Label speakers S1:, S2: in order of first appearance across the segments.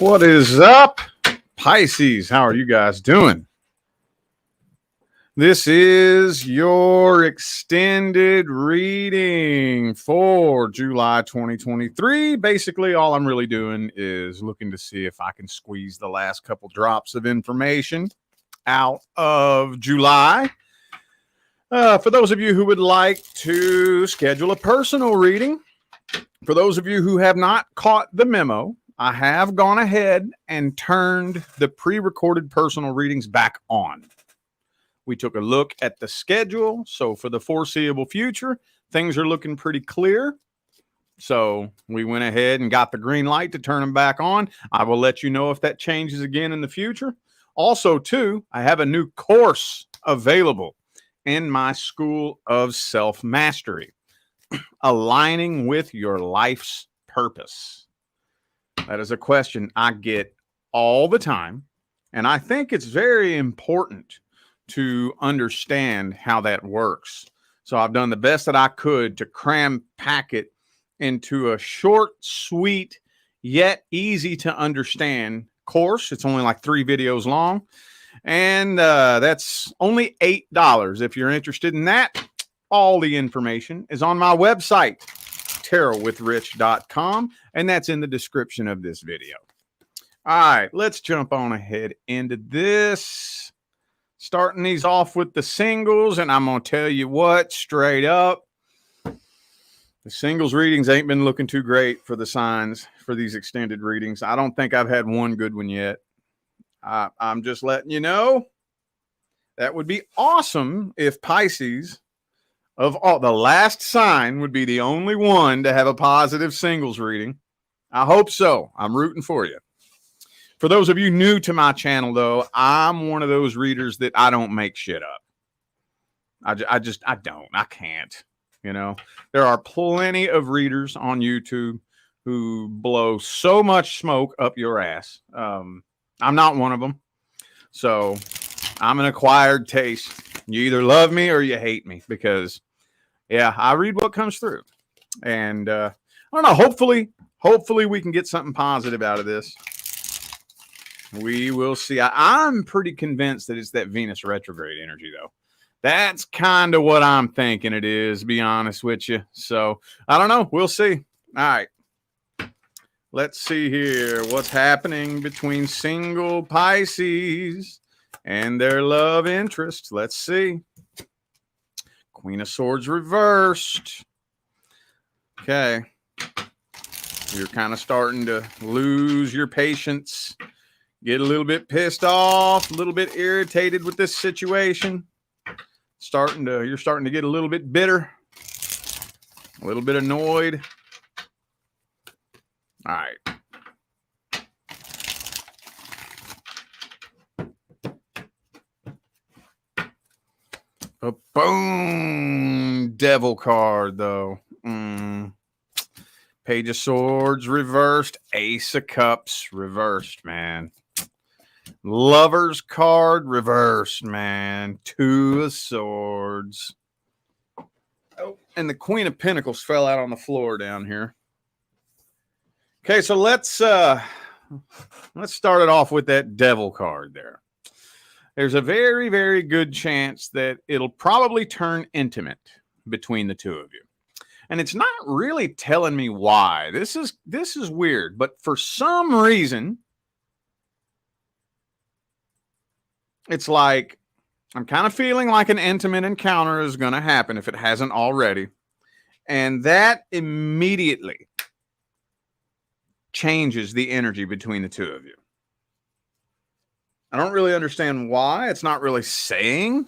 S1: What is up, Pisces? How are you guys doing? This is your extended reading for July 2023. Basically, all I'm really doing is looking to see if I can squeeze the last couple drops of information out of July. For those of you who would like to schedule a personal reading, for those of you who have not caught the memo, I have gone ahead and turned the pre-recorded personal readings back on. We took a look at the schedule. So for the foreseeable future, things are looking pretty clear. So we went ahead and got the green light to turn them back on. I will let you know if that changes again in the future. Also, too, I have a new course available in my School of Self-Mastery, aligning with your life's purpose. That is a question I get all the time, and I think it's very important to understand how that works. So I've done the best that I could to pack it into a short, sweet, yet easy to understand course. It's only like 3 videos long, and that's only $8. If you're interested in that, all the information is on my website, tarotwithrich.com, and that's in the description of this video. All right, let's jump on ahead into this. Starting these off with the singles, and I'm going to tell you what, straight up, the singles readings ain't been looking too great for the signs for these extended readings. I don't think I've had one good one yet. I'm just letting you know. That would be awesome if Pisces, of all, the last sign would be the only one to have a positive singles reading. I hope so. I'm rooting for you. For those of you new to my channel, though, I'm one of those readers that I don't make shit up. I can't. You know, there are plenty of readers on YouTube who blow so much smoke up your ass. I'm not one of them. So I'm an acquired taste. You either love me or you hate me, because yeah, I read what comes through. And I don't know, hopefully we can get something positive out of this. We will see. I'm pretty convinced that it's that Venus retrograde energy, though. That's kind of what I'm thinking it is, to be honest with you. So I don't know. We'll see. All right. Let's see here. What's happening between single Pisces and their love interest? Let's see. Queen of Swords reversed. Okay. You're kind of starting to lose your patience. Get a little bit pissed off, a little bit irritated with this situation. You're starting to get a little bit bitter, a little bit annoyed. All right. A boom, devil card though. Page of Swords reversed, Ace of Cups reversed, man. Lover's card reversed, man. 2 of Swords. Oh, and the Queen of Pentacles fell out on the floor down here. Okay, so let's start it off with that Devil card there. There's a very, very good chance that it'll probably turn intimate between the two of you. And it's not really telling me why. This is weird, but for some reason, it's like I'm kind of feeling like an intimate encounter is going to happen if it hasn't already. And that immediately changes the energy between the two of you. I don't really understand why. It's not really saying.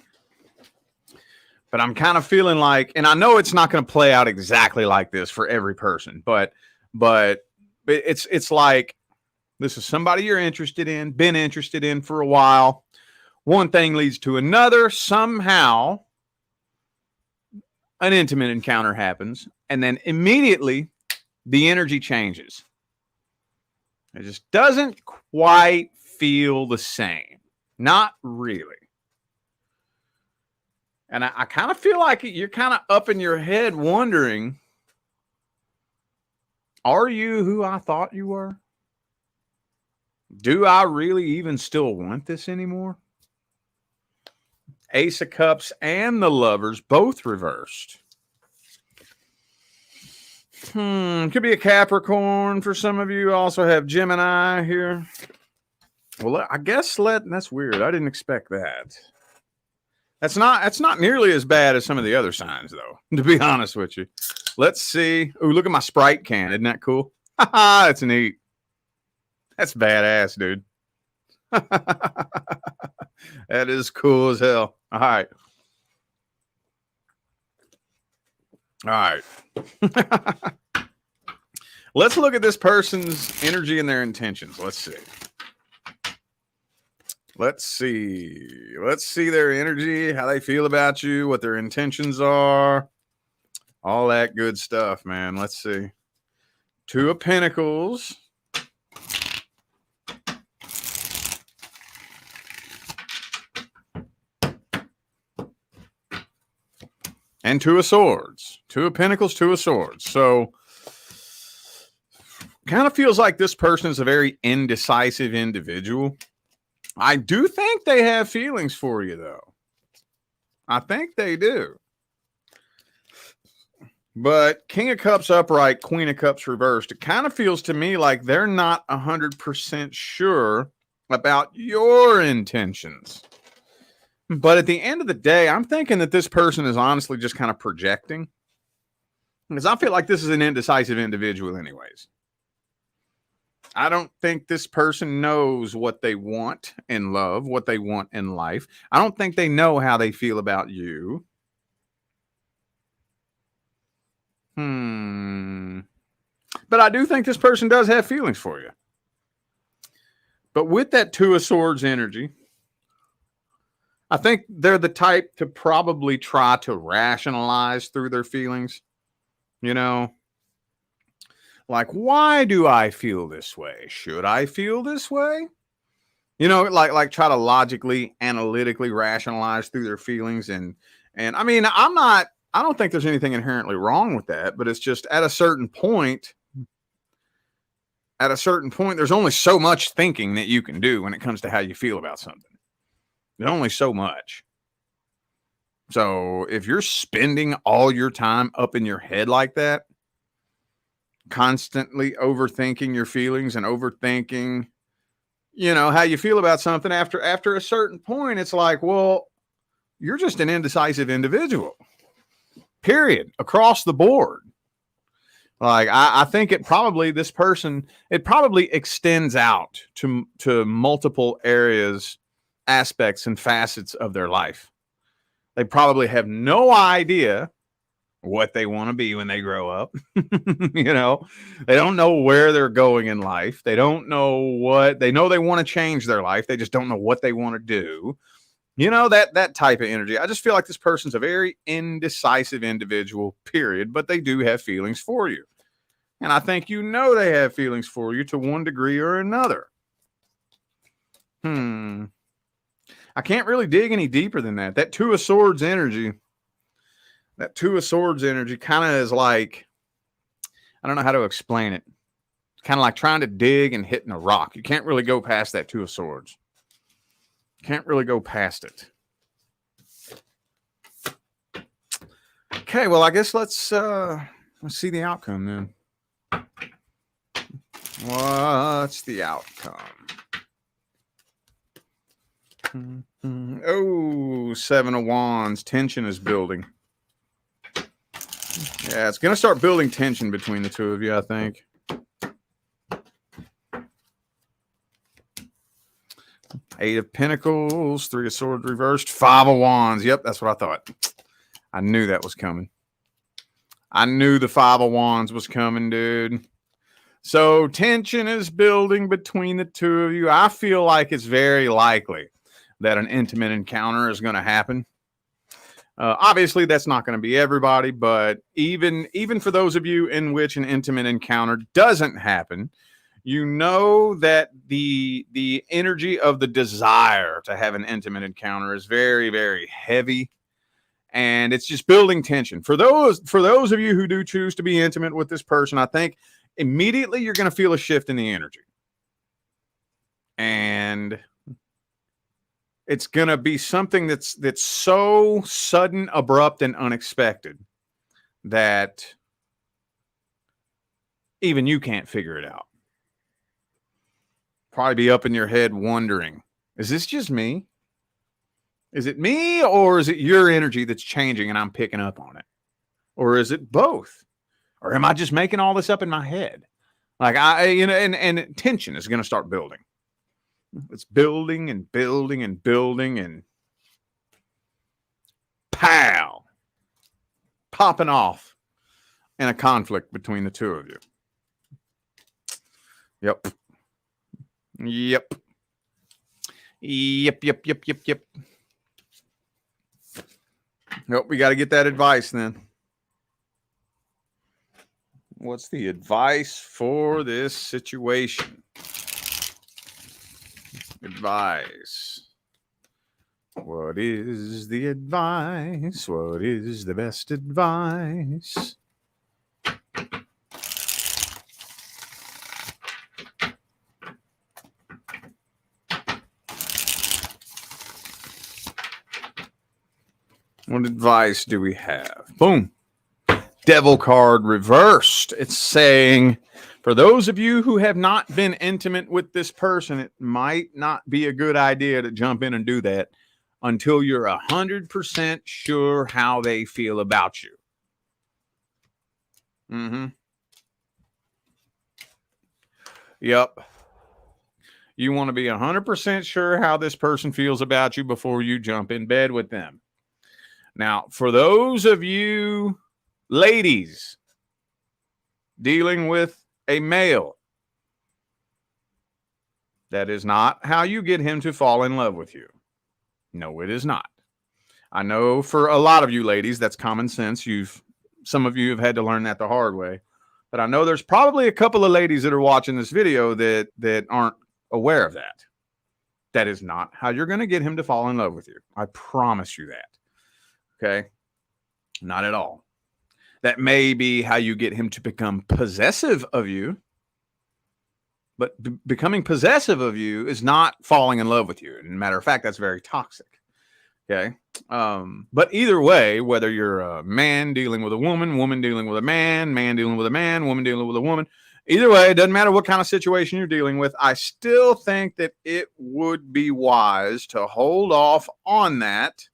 S1: But I'm kind of feeling like, and I know it's not going to play out exactly like this for every person, but it's like this is somebody you're interested in, been interested in for a while. One thing leads to another. Somehow an intimate encounter happens, and then immediately the energy changes. It just doesn't quite feel the same. Not really. And I kind of feel like you're kind of up in your head wondering, are you who I thought you were? Do I really even still want this anymore? Ace of Cups and the Lovers both reversed. Could be a Capricorn for some of you. Also have Gemini here. Well, I guess that's weird. I didn't expect that. That's not nearly as bad as some of the other signs, though, to be honest with you. Let's see. Oh, look at my Sprite can. Isn't that cool? That's neat. That's badass, dude. That is cool as hell. All right. Let's look at this person's energy and their intentions. Let's see. Let's see their energy, how they feel about you, what their intentions are, all that good stuff, man. Let's see. Two of Pentacles. And Two of Swords. Two of Pentacles, Two of Swords. So, kind of feels like this person is a very indecisive individual. I do think they have feelings for you, though. I think they do. But King of Cups upright, Queen of Cups reversed. It kind of feels to me like they're not 100% sure about your intentions. But at the end of the day, I'm thinking that this person is honestly just kind of projecting. Because I feel like this is an indecisive individual anyways. I don't think this person knows what they want in love, what they want in life. I don't think they know how they feel about you. But I do think this person does have feelings for you. But with that Two of Swords energy, I think they're the type to probably try to rationalize through their feelings. You know, like, why do I feel this way? Should I feel this way? You know, like try to logically, analytically rationalize through their feelings. And I mean, I don't think there's anything inherently wrong with that, but it's just at a certain point, there's only so much thinking that you can do when it comes to how you feel about something. There's only so much. So if you're spending all your time up in your head like that, constantly overthinking your feelings and overthinking, you know, how you feel about something, after a certain point, it's like, well, you're just an indecisive individual. Period. Across the board. Like, I think it probably extends out to multiple areas, aspects, and facets of their life. They probably have no idea what they want to be when they grow up. You know, they don't know where they're going in life. They don't know they know they want to change their life. They just don't know what they want to do. You know, that type of energy. I just feel like this person's a very indecisive individual, period, but they do have feelings for you. And I think you know they have feelings for you to one degree or another. I can't really dig any deeper than that. That Two of Swords energy kind of is like, I don't know how to explain it. It's kind of like trying to dig and hitting a rock. You can't really go past that Two of Swords. Can't really go past it. Okay, well, I guess let's see the outcome then. What's the outcome? Oh, Seven of Wands. Tension is building. Yeah, it's going to start building tension between the two of you, I think. Eight of Pentacles, Three of Swords reversed, Five of Wands. Yep, that's what I thought. I knew that was coming. I knew the Five of Wands was coming, dude. So tension is building between the two of you. I feel like it's very likely that an intimate encounter is going to happen. Obviously, that's not going to be everybody, but even for those of you in which an intimate encounter doesn't happen, you know that the energy of the desire to have an intimate encounter is very, very heavy, and it's just building tension. For those of you who do choose to be intimate with this person, I think immediately you're going to feel a shift in the energy. And it's going to be something that's so sudden, abrupt, and unexpected that even you can't figure it out. Probably be up in your head wondering, is this just me? Is it me, or is it your energy that's changing and I'm picking up on it? Or is it both? Or am I just making all this up in my head? Like and tension is going to start building. It's building and building and building and pow, popping off in a conflict between the two of you. Yep. Yep. Yep, yep, yep, yep, yep. Nope, we got to get that advice then. What's the advice for this situation? Advice. What is the advice? What is the best advice? What advice do we have? Boom. Devil card reversed. It's saying, for those of you who have not been intimate with this person, it might not be a good idea to jump in and do that until you're 100% sure how they feel about you. Yep. You want to be 100% sure how this person feels about you before you jump in bed with them. Now, for those of you ladies dealing with a male, that is not how you get him to fall in love with you. No, it is not. I know for a lot of you ladies, that's common sense. Some of you have had to learn that the hard way. But I know there's probably a couple of ladies that are watching this video that aren't aware of that. That is not how you're going to get him to fall in love with you. I promise you that. Okay? Not at all. That may be how you get him to become possessive of you. But becoming possessive of you is not falling in love with you. As a matter of fact, that's very toxic. Okay. But either way, whether you're a man dealing with a woman, woman dealing with a man dealing with a man, woman dealing with a woman, either way, it doesn't matter what kind of situation you're dealing with. I still think that it would be wise to hold off on that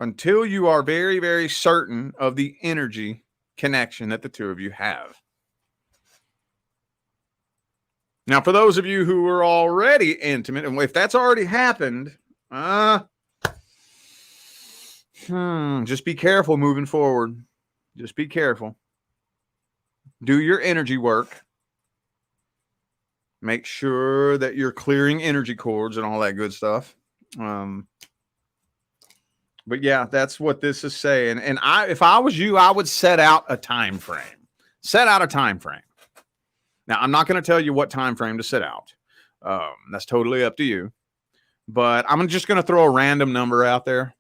S1: until you are very, very certain of the energy connection that the two of you have. Now, for those of you who are already intimate, and if that's already happened, just be careful moving forward. Just be careful. Do your energy work. Make sure that you're clearing energy cords and all that good stuff. But yeah, that's what this is saying. And if I was you, I would set out a time frame. Set out a time frame. Now, I'm not going to tell you what time frame to set out. That's totally up to you. But I'm just going to throw a random number out there.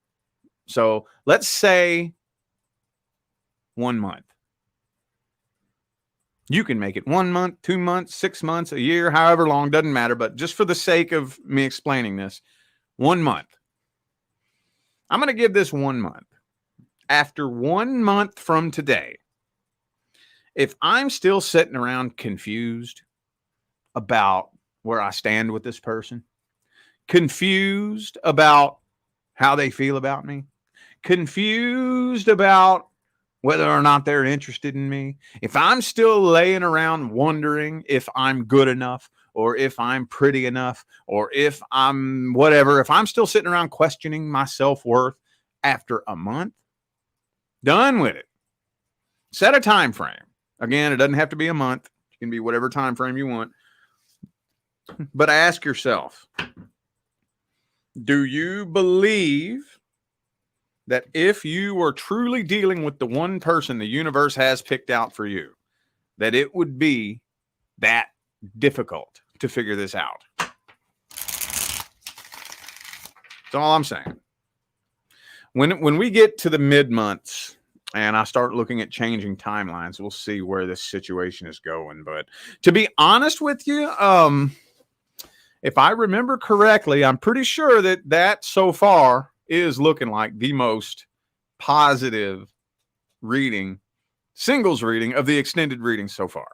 S1: So let's say 1 month. You can make it 1 month, 2 months, 6 months, a year, however long, doesn't matter. But just for the sake of me explaining this, 1 month. I'm going to give this 1 month. After 1 month from today, if I'm still sitting around confused about where I stand with this person, confused about how they feel about me, confused about whether or not they're interested in me, if I'm still laying around wondering if I'm good enough or if I'm pretty enough or if I'm whatever, if I'm still sitting around questioning my self-worth after a month, done with it. Set a time frame. Again, it doesn't have to be a month. It can be whatever time frame you want. But ask yourself, do you believe that if you were truly dealing with the one person the universe has picked out for you, that it would be that difficult to figure this out? That's all I'm saying. When we get to the mid-months and I start looking at changing timelines, we'll see where this situation is going. But to be honest with you, if I remember correctly, I'm pretty sure that so far is looking like the most positive reading, singles reading of the extended reading so far.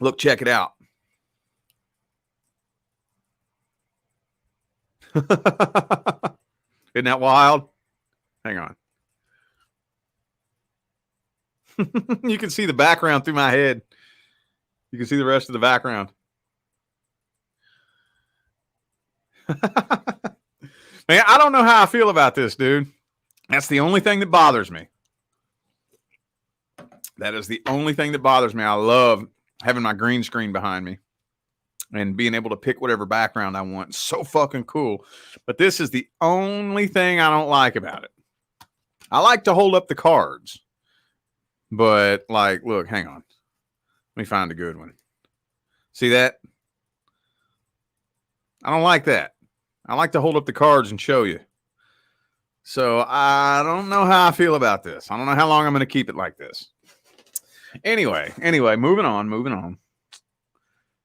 S1: Look, check it out. Isn't that wild? Hang on. You can see the background through my head. You can see the rest of the background. Man, I don't know how I feel about this, dude. That's the only thing that bothers me. That is the only thing that bothers me. I love having my green screen behind me and being able to pick whatever background I want. It's so fucking cool. But this is the only thing I don't like about it. I like to hold up the cards. But, like, look, hang on. Let me find a good one. See that? I don't like that. I like to hold up the cards and show you. So I don't know how I feel about this. I don't know how long I'm going to keep it like this. Anyway, moving on.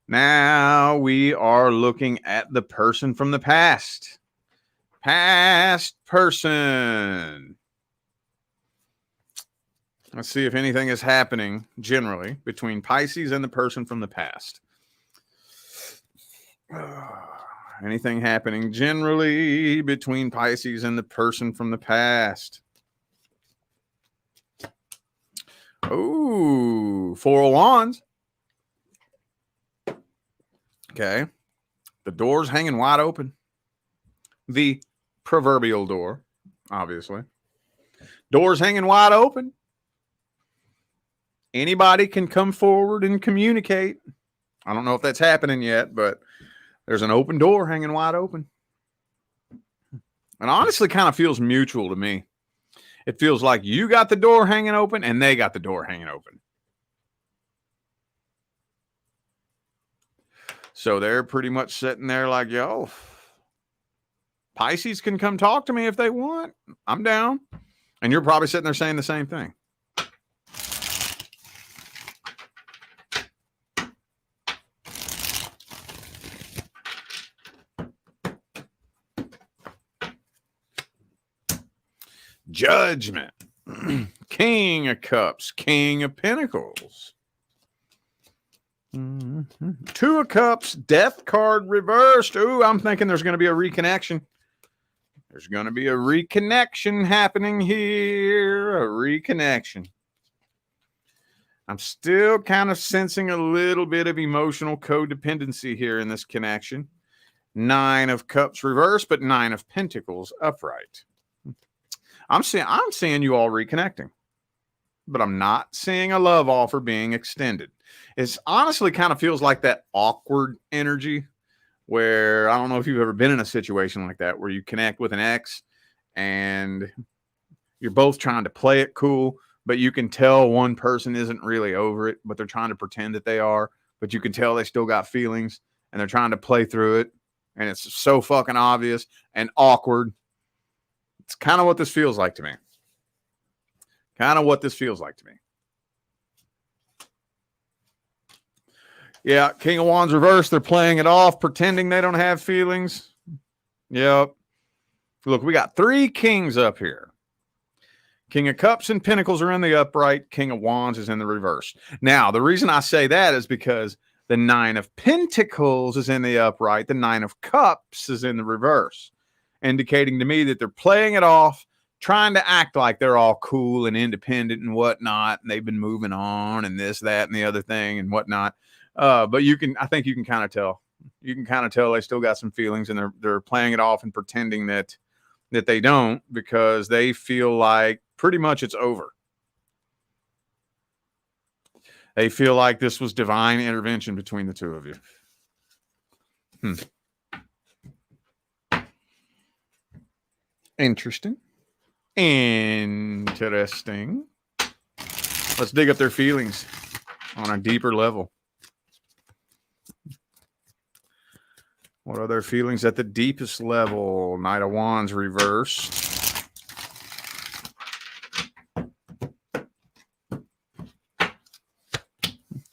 S1: Now we are looking at the person from the past. Past person. Let's see if anything is happening generally between Pisces and the person from the past. Anything happening generally between Pisces and the person from the past? Oh, 4 of Wands. Okay. The door's hanging wide open. The proverbial door, obviously. Door's hanging wide open. Anybody can come forward and communicate. I don't know if that's happening yet, but there's an open door hanging wide open. And honestly kind of feels mutual to me. It feels like you got the door hanging open and they got the door hanging open. So they're pretty much sitting there like, yo, Pisces can come talk to me if they want. I'm down. And you're probably sitting there saying the same thing. Judgment. King of Cups. King of Pentacles. 2 of Cups. Death card reversed. Ooh, I'm thinking there's going to be a reconnection. There's going to be a reconnection happening here. A reconnection. I'm still kind of sensing a little bit of emotional codependency here in this connection. 9 of Cups reversed, but 9 of Pentacles upright. I'm seeing you all reconnecting, but I'm not seeing a love offer being extended. It's honestly kind of feels like that awkward energy where I don't know if you've ever been in a situation like that where you connect with an ex and you're both trying to play it cool, but you can tell one person isn't really over it, but they're trying to pretend that they are, but you can tell they still got feelings and they're trying to play through it. And it's so fucking obvious and awkward. It's kind of what this feels like to me. Yeah, King of Wands reversed. They're playing it off, pretending they don't have feelings. Yep. Look, we got 3 kings up here. King of Cups and Pentacles are in the upright. King of Wands is in the reverse. Now, the reason I say that is because the 9 of Pentacles is in the upright. The 9 of Cups is in the reverse, indicating to me that they're playing it off, trying to act like they're all cool and independent and whatnot, and they've been moving on and this, that, and the other thing and whatnot. But I think you can kind of tell. You can kind of tell they still got some feelings, and they're playing it off and pretending that they don't, because they feel like pretty much it's over. They feel like this was divine intervention between the 2 of you. Interesting. Let's dig up their feelings on a deeper level. What are their feelings at the deepest level? Knight of Wands reversed.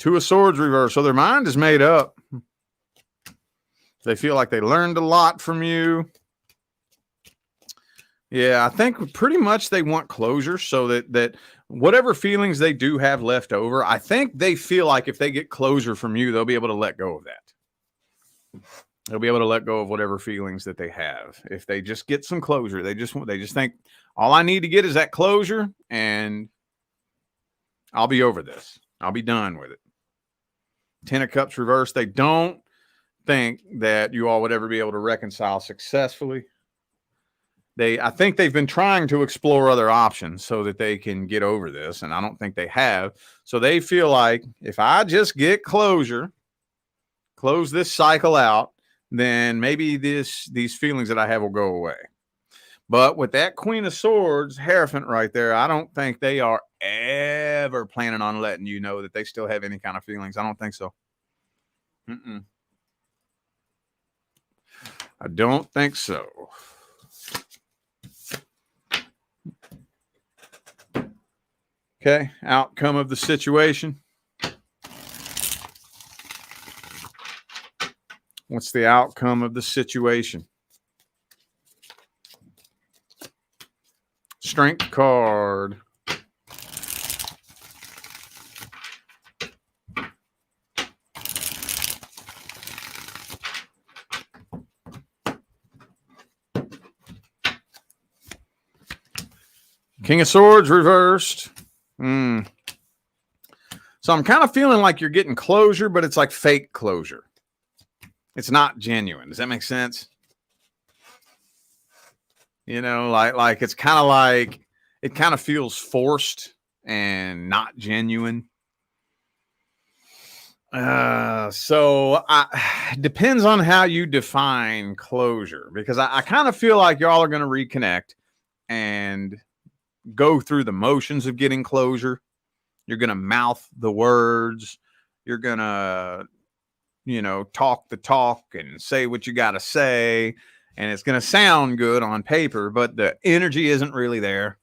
S1: Two of Swords reverse. So their mind is made up. They feel like they learned a lot from you. Yeah, I think pretty much they want closure so that whatever feelings they do have left over, I think they feel like if they get closure from you, they'll be able to let go of that. They'll be able to let go of whatever feelings that they have. If they just get some closure, they just think all I need to get is that closure and I'll be over this. I'll be done with it. Ten of Cups reversed. They don't think that you all would ever be able to reconcile successfully. I think they've been trying to explore other options so that they can get over this, and I don't think they have. So they feel like if I just get closure, close this cycle out, then maybe these feelings that I have will go away. But with that Queen of Swords, Hierophant right there, I don't think they are ever planning on letting you know that they still have any kind of feelings. I don't think so. I don't think so. Okay, outcome of the situation. What's the outcome of the situation? Strength card. King of Swords reversed. So I'm kind of feeling like you're getting closure, but it's like fake closure. It's not genuine. Does that make sense? You know, like it's kind of like it kind of feels forced and not genuine. So it depends on how you define closure, because I kind of feel like y'all are going to reconnect and go through the motions of getting closure. You're going to mouth the words. You're going to, talk the talk and say what you got to say. And it's going to sound good on paper, but the energy isn't really there.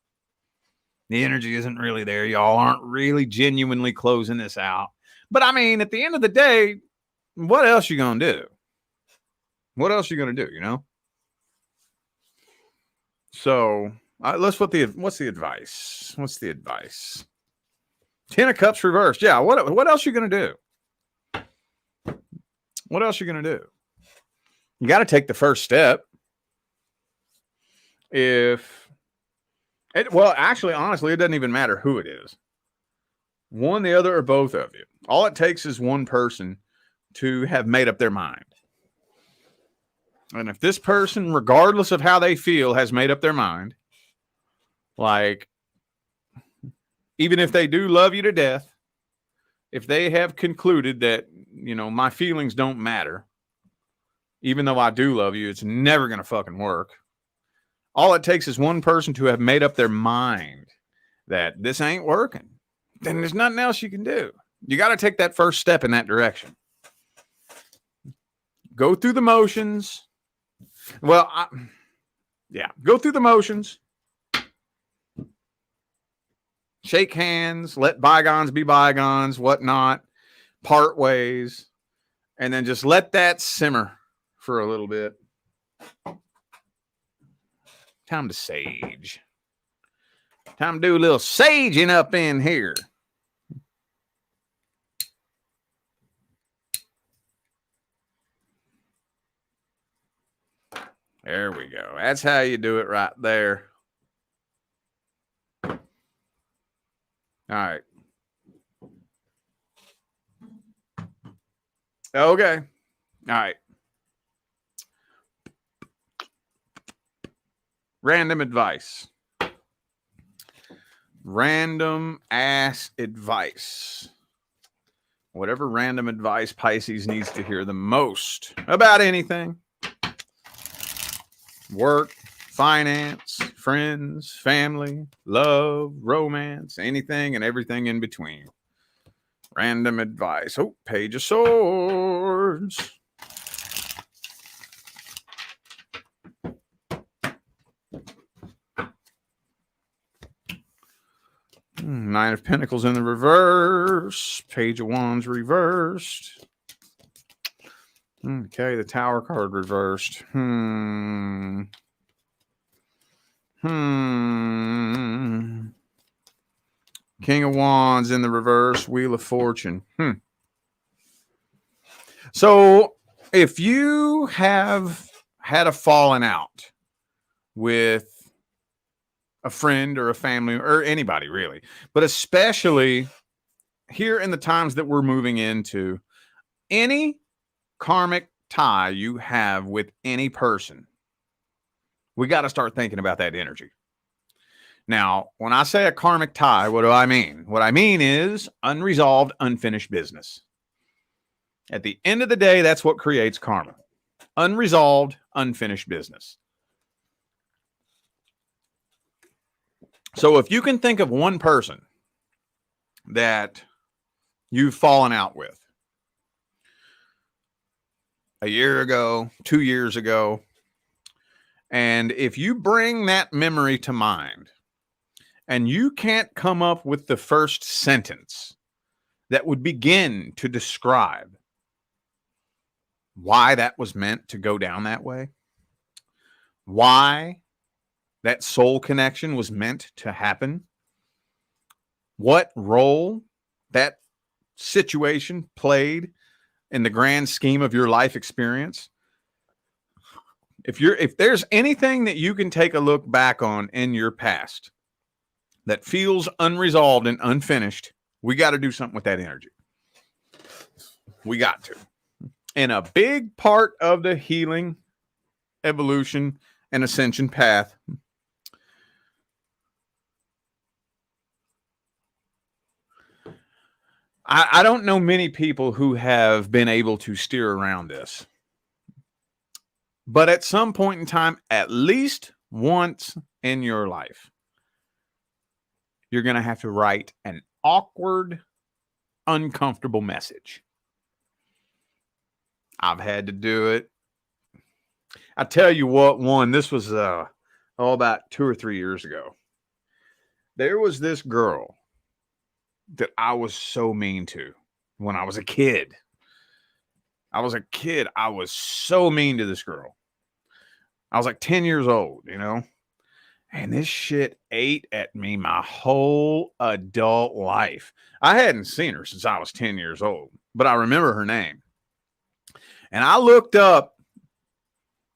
S1: The energy isn't really there. Y'all aren't really genuinely closing this out. But I mean, at the end of the day, what else you going to do? What else you going to do, So what's the advice? What's the advice? Ten of Cups reversed. Yeah. What else you going to do? What else you going to do? You got to take the first step. Actually, honestly, it doesn't even matter who it is. One, the other, or both of you. All it takes is one person to have made up their mind. And if this person, regardless of how they feel, has made up their mind, like, even if they do love you to death, if they have concluded that, my feelings don't matter, even though I do love you, it's never going to fucking work. All it takes is one person to have made up their mind that this ain't working. Then there's nothing else you can do. You got to take that first step in that direction. Go through the motions. Well, go through the motions. Shake hands, let bygones be bygones, whatnot, part ways, and then just let that simmer for a little bit. Time to sage. Time to do a little saging up in here. There we go. That's how you do it right there. All right. Okay. All right. Random advice. Random ass advice. Whatever random advice Pisces needs to hear the most about anything. Work, finance, friends, family, love, romance, anything and everything in between. Random advice. Oh, Page of Swords. Nine of Pentacles in the reverse. Page of Wands reversed. Okay, the Tower card reversed. King of Wands in the reverse. Wheel of Fortune. So if you have had a falling out with a friend or a family or anybody really, but especially here in the times that we're moving into, any karmic tie you have with any person, we got to start thinking about that energy. Now, when I say a karmic tie, what do I mean? What I mean is unresolved, unfinished business. At the end of the day, that's what creates karma. Unresolved, unfinished business. So if you can think of one person that you've fallen out with a year ago, 2 years ago, and if you bring that memory to mind and you can't come up with the first sentence that would begin to describe why that was meant to go down that way, why that soul connection was meant to happen, what role that situation played in the grand scheme of your life experience. If there's anything that you can take a look back on in your past that feels unresolved and unfinished, we got to do something with that energy. We got to. And a big part of the healing, evolution, and ascension path I don't know many people who have been able to steer around this. But at some point in time, at least once in your life, you're going to have to write an awkward, uncomfortable message. I've had to do it. I tell you what, this was about 2 or 3 years ago. There was this girl that I was so mean to when I was a kid. I was so mean to this girl. I was like 10 years old, you know, and this shit ate at me my whole adult life. I hadn't seen her since I was 10 years old, but I remember her name. And I looked up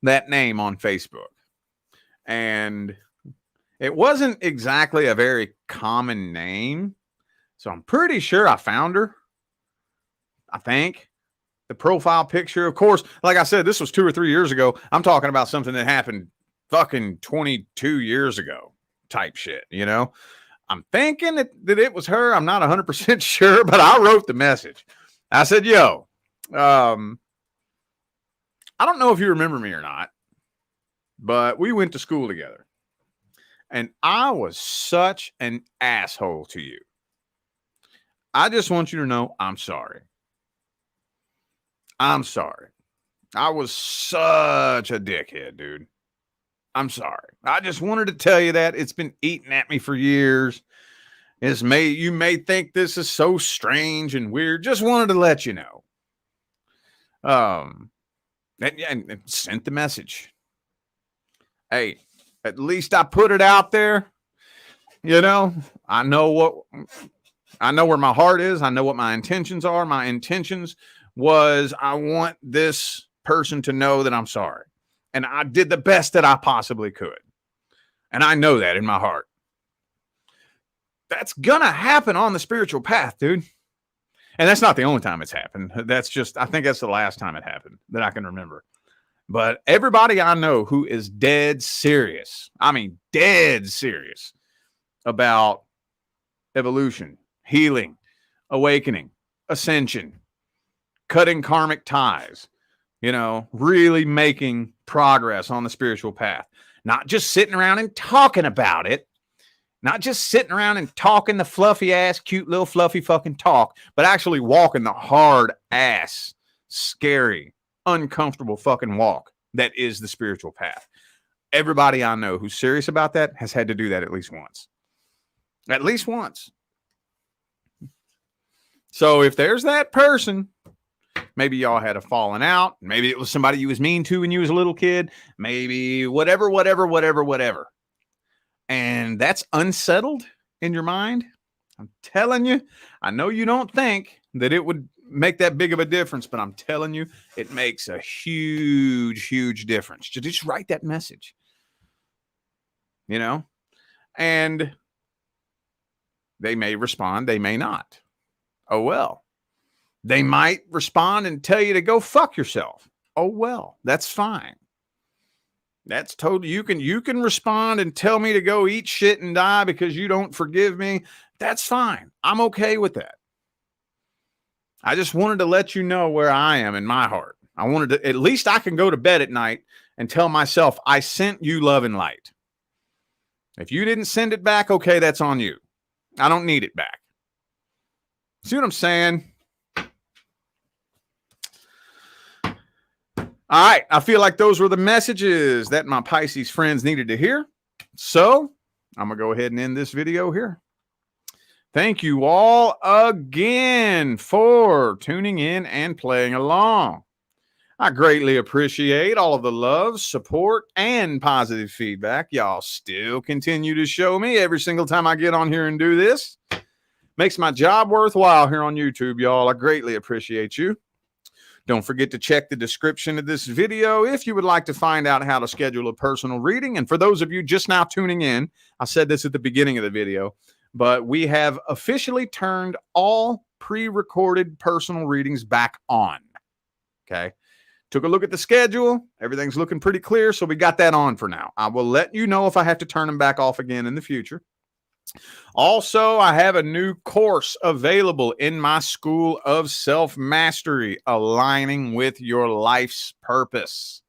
S1: that name on Facebook, and it wasn't exactly a very common name. So I'm pretty sure I found her. I think the profile picture, of course, like I said, this was 2 or 3 years ago. I'm talking about something that happened fucking 22 years ago type shit, you know? I'm thinking that it was her. I'm not 100% sure, but I wrote the message. I said, yo, I don't know if you remember me or not, but we went to school together. And I was such an asshole to you. I just want you to know I'm sorry. I'm sorry. I was such a dickhead, dude. I'm sorry. I just wanted to tell you that. It's been eating at me for years. You may think this is so strange and weird. Just wanted to let you know. And sent the message. Hey, at least I put it out there. You know, I know where my heart is. I know what my intentions are. My intentions was I want this person to know that I'm sorry. And I did the best that I possibly could. And I know that in my heart. That's going to happen on the spiritual path, dude. And that's not the only time it's happened. I think that's the last time it happened that I can remember. But everybody I know who is dead serious, I mean, dead serious about evolution, healing, awakening, ascension, cutting karmic ties, you know, really making progress on the spiritual path. Not just sitting around and talking about it. Not just sitting around and talking the fluffy ass, cute little fluffy fucking talk, but actually walking the hard ass, scary, uncomfortable fucking walk that is the spiritual path. Everybody I know who's serious about that has had to do that at least once. At least once. So if there's that person, maybe y'all had a falling out. Maybe it was somebody you was mean to when you was a little kid. Maybe whatever. And that's unsettled in your mind. I'm telling you, I know you don't think that it would make that big of a difference, but I'm telling you, it makes a huge, huge difference. Just write that message, you know, and they may respond, they may not. Oh, well. They might respond and tell you to go fuck yourself. Oh, well, that's fine. That's totally, you can respond and tell me to go eat shit and die because you don't forgive me. That's fine. I'm okay with that. I just wanted to let you know where I am in my heart. I wanted to, at least I can go to bed at night and tell myself I sent you love and light. If you didn't send it back, okay, that's on you. I don't need it back. See what I'm saying? All right, I feel like those were the messages that my Pisces friends needed to hear. So I'm going to go ahead and end this video here. Thank you all again for tuning in and playing along. I greatly appreciate all of the love, support, and positive feedback y'all still continue to show me every single time I get on here and do this. Makes my job worthwhile here on YouTube, y'all. I greatly appreciate you. Don't forget to check the description of this video if you would like to find out how to schedule a personal reading. And for those of you just now tuning in, I said this at the beginning of the video, but we have officially turned all pre-recorded personal readings back on. Okay. Took a look at the schedule. Everything's looking pretty clear. So we got that on for now. I will let you know if I have to turn them back off again in the future. Also, I have a new course available in my School of Self-Mastery, Aligning with Your Life's Purpose.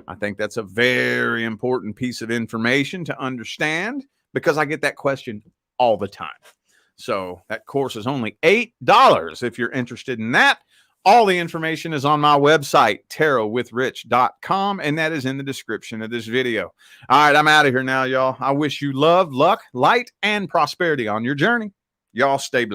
S1: I think that's a very important piece of information to understand because I get that question all the time. So that course is only $8 if you're interested in that. All the information is on my website, tarotwithrich.com, and that is in the description of this video. All right, I'm out of here now, y'all. I wish you love, luck, light, and prosperity on your journey. Y'all stay blessed.